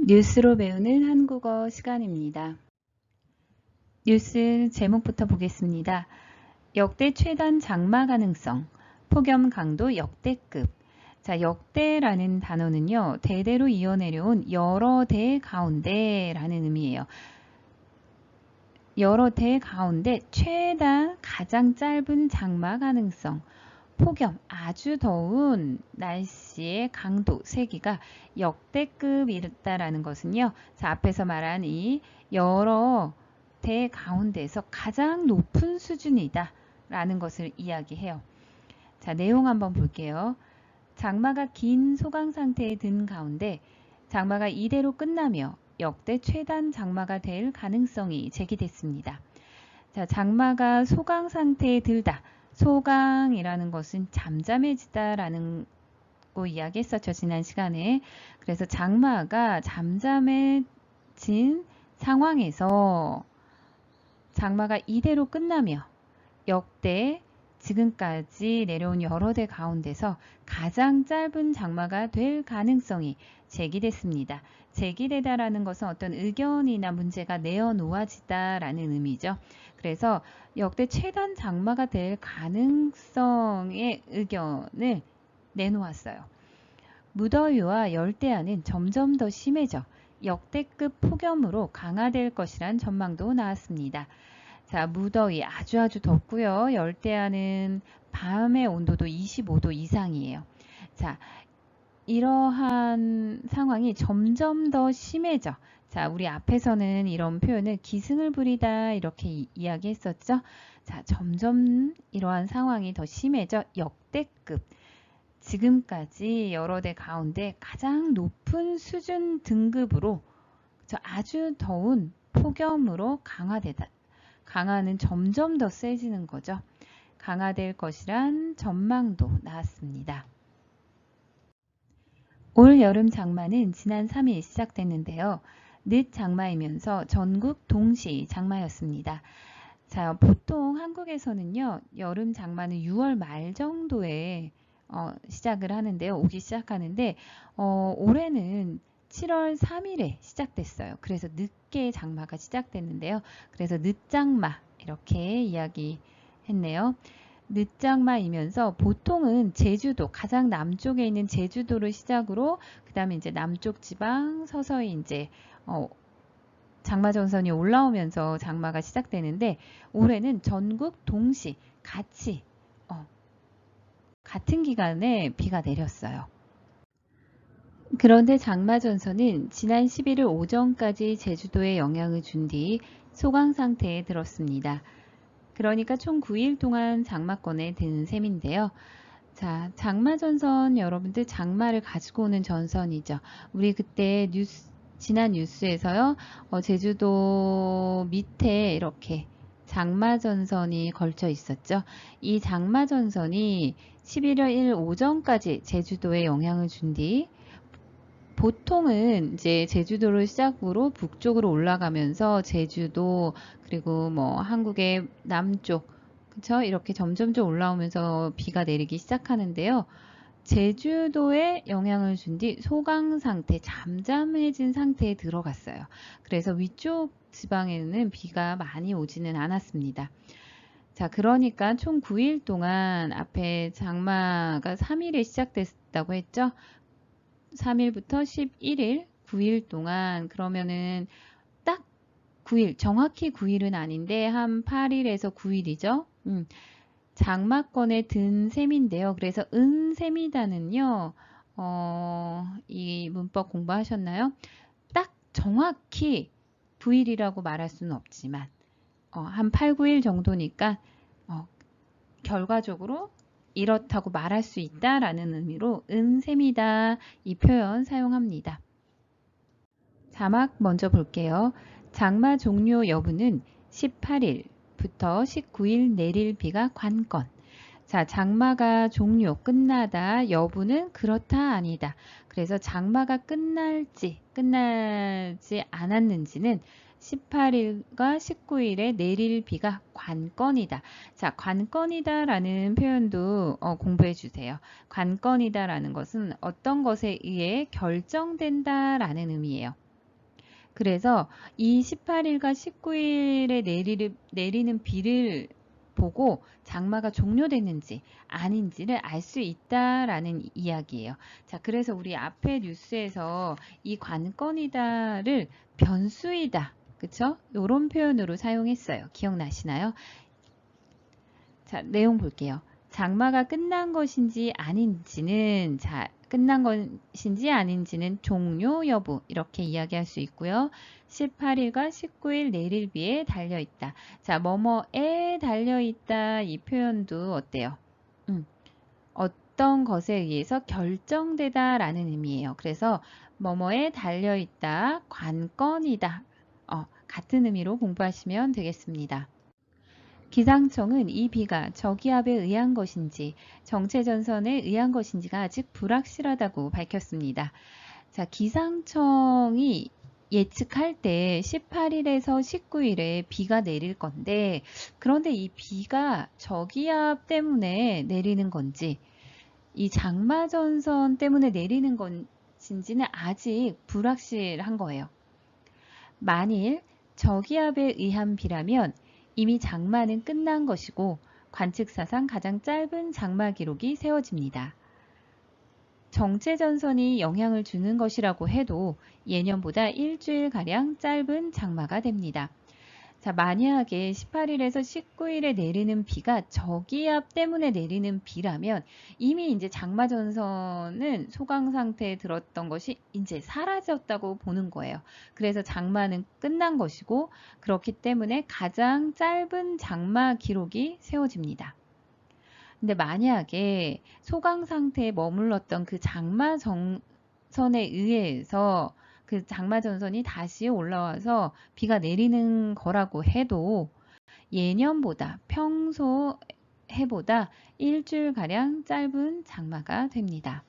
뉴스로 배우는 한국어 시간입니다. 뉴스 제목부터 보겠습니다. 역대 최단 장마 가능성, 폭염 강도 역대급. 자, 역대라는 단어는요, 대대로 이어내려온 여러 대 가운데라는 의미예요. 여러 대 가운데 최다 가장 짧은 장마 가능성, 폭염, 아주 더운 날씨의 강도, 세기가 역대급이다라는 것은요. 자, 앞에서 말한 이 여러 대 가운데에서 가장 높은 수준이다 라는 것을 이야기해요. 자, 내용 한번 볼게요. 장마가 긴 소강 상태에 든 가운데 장마가 이대로 끝나며 역대 최단 장마가 될 가능성이 제기됐습니다. 자, 장마가 소강 상태에 들다. 소강이라는 것은 잠잠해지다라는 거 이야기했었죠. 지난 시간에. 그래서 장마가 잠잠해진 상황에서 장마가 이대로 끝나며 역대 지금까지 내려온 여러 대 가운데서 가장 짧은 장마가 될 가능성이 제기됐습니다. 제기되다라는 것은 어떤 의견이나 문제가 내어놓아지다라는 의미죠. 그래서 역대 최단 장마가 될 가능성의 의견을 내놓았어요. 무더위와 열대야는 점점 더 심해져 역대급 폭염으로 강화될 것이란 전망도 나왔습니다. 자, 무더위 아주 덥고요. 열대야는 밤의 온도도 25도 이상이에요. 자, 이러한 상황이 점점 더 심해져. 자, 우리 앞에서는 이런 표현을 기승을 부리다 이렇게 이야기했었죠. 자, 점점 이러한 상황이 더 심해져 역대급. 지금까지 여러 대 가운데 가장 높은 수준 등급으로 아주 더운 폭염으로 강화되다. 강화는 점점 더 세지는 거죠. 강화될 것이란 전망도 나왔습니다. 올 여름 장마는 지난 3일 시작됐는데요. 늦 장마이면서 전국 동시 장마였습니다. 자, 보통 한국에서는요, 여름 장마는 6월 말 정도에 시작을 하는데요. 오기 시작하는데 올해는 7월 3일에 시작됐어요. 그래서 늦게 장마가 시작됐는데요. 그래서 늦장마 이렇게 이야기했네요. 늦장마이면서 보통은 제주도, 가장 남쪽에 있는 제주도를 시작으로 그 다음에 이제 남쪽 지방 서서히 이제 장마 전선이 올라오면서 장마가 시작되는데 올해는 전국 동시 같이 같은 기간에 비가 내렸어요. 그런데 장마 전선은 지난 11일 오전까지 제주도에 영향을 준 뒤 소강 상태에 들었습니다. 그러니까 총 9일 동안 장마권에 든 셈인데요. 자, 장마 전선 여러분들 장마를 가지고 오는 전선이죠. 우리 그때 지난 뉴스에서요. 제주도 밑에 이렇게 장마 전선이 걸쳐 있었죠. 이 장마 전선이 11월 1일 오전까지 제주도에 영향을 준 뒤 보통은 이제 제주도를 시작으로 북쪽으로 올라가면서 제주도 그리고 뭐 한국의 남쪽 그쵸? 이렇게 점점점 올라오면서 비가 내리기 시작하는데요. 제주도에 영향을 준 뒤 소강 상태, 잠잠해진 상태에 들어갔어요. 그래서 위쪽 지방에는 비가 많이 오지는 않았습니다. 자, 그러니까 총 9일 동안 앞에 장마가 3일에 시작됐다고 했죠. 3일부터 11일, 9일 동안 그러면은 딱 9일, 정확히 9일은 아닌데 한 8일에서 9일이죠. 장마권에 든 셈인데요. 그래서 셈이다는요. 이 문법 공부하셨나요? 딱 정확히 9일이라고 말할 수는 없지만 한 8, 9일 정도니까 결과적으로 이렇다고 말할 수 있다라는 의미로 셈이다 이 표현 사용합니다. 자막 먼저 볼게요. 장마 종료 여부는 18일부터 19일 내릴 비가 관건. 자, 장마가 종료, 끝나다, 여부는 그렇다, 아니다. 그래서 장마가 끝날지 않았는지는 18일과 19일에 내릴 비가 관건이다. 자, 관건이다 라는 표현도 공부해 주세요. 관건이다 라는 것은 어떤 것에 의해 결정된다 라는 의미예요. 그래서 이 18일과 19일에 내리는 비를 보고 장마가 종료됐는지 아닌지를 알 수 있다라는 이야기예요. 자, 그래서 우리 앞에 뉴스에서 이 관건이다를 변수이다, 그쵸? 이런 표현으로 사용했어요. 기억나시나요? 자, 내용 볼게요. 장마가 끝난 것인지 아닌지는, 끝난 것인지 아닌지는 종료 여부 이렇게 이야기할 수 있고요. 18일과 19일 내릴 비에 달려있다. 자, 뭐뭐에 달려있다 이 표현도 어때요? 어떤 것에 의해서 결정되다 라는 의미예요. 그래서 뭐뭐에 달려있다, 관건이다. 같은 의미로 공부하시면 되겠습니다. 기상청은 이 비가 저기압에 의한 것인지 정체전선에 의한 것인지가 아직 불확실하다고 밝혔습니다. 자, 기상청이 예측할 때 18일에서 19일에 비가 내릴 건데, 그런데 이 비가 저기압 때문에 내리는 건지 이 장마전선 때문에 내리는 것인지는 아직 불확실한 거예요. 만일 저기압에 의한 비라면 이미 장마는 끝난 것이고 관측사상 가장 짧은 장마 기록이 세워집니다. 정체전선이 영향을 주는 것이라고 해도 예년보다 일주일가량 짧은 장마가 됩니다. 자, 만약에 18일에서 19일에 내리는 비가 저기압 때문에 내리는 비라면 이미 이제 장마전선은 소강 상태에 들었던 것이 이제 사라졌다고 보는 거예요. 그래서 장마는 끝난 것이고 그렇기 때문에 가장 짧은 장마 기록이 세워집니다. 근데 만약에 소강 상태에 머물렀던 그 장마전선에 의해서 그 장마전선이 다시 올라와서 비가 내리는 거라고 해도 예년보다 평소 해보다 일주일가량 짧은 장마가 됩니다.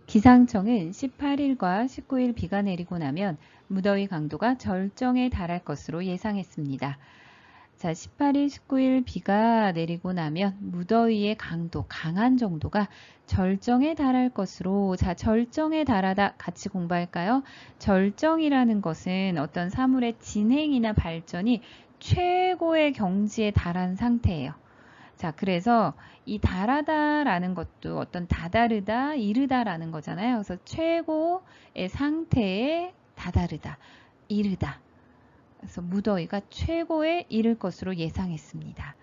기상청은 18일과 19일 비가 내리고 나면 무더위 강도가 절정에 달할 것으로 예상했습니다. 자, 18일, 19일 비가 내리고 나면 무더위의 강도, 강한 정도가 절정에 달할 것으로, 자, 절정에 달하다 같이 공부할까요? 절정이라는 것은 어떤 사물의 진행이나 발전이 최고의 경지에 달한 상태예요. 자, 그래서 이 달하다라는 것도 어떤 다다르다, 이르다라는 거잖아요. 그래서 최고의 상태에 다다르다, 이르다. 그래서 무더위가 최고에 이를 것으로 예상했습니다.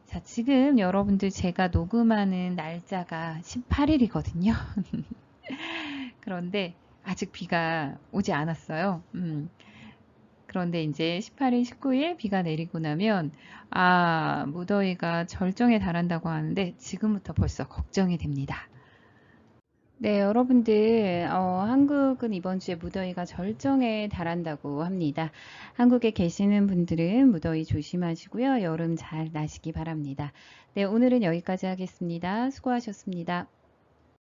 자, 지금 여러분들 제가 녹음하는 날짜가 18일이거든요. 그런데 아직 비가 오지 않았어요. 그런데 이제 18일, 19일 비가 내리고 나면 무더위가 절정에 달한다고 하는데 지금부터 벌써 걱정이 됩니다. 네, 여러분들, 한국은 이번 주에 무더위가 절정에 달한다고 합니다. 한국에 계시는 분들은 무더위 조심하시고요. 여름 잘 나시기 바랍니다. 네, 오늘은 여기까지 하겠습니다. 수고하셨습니다.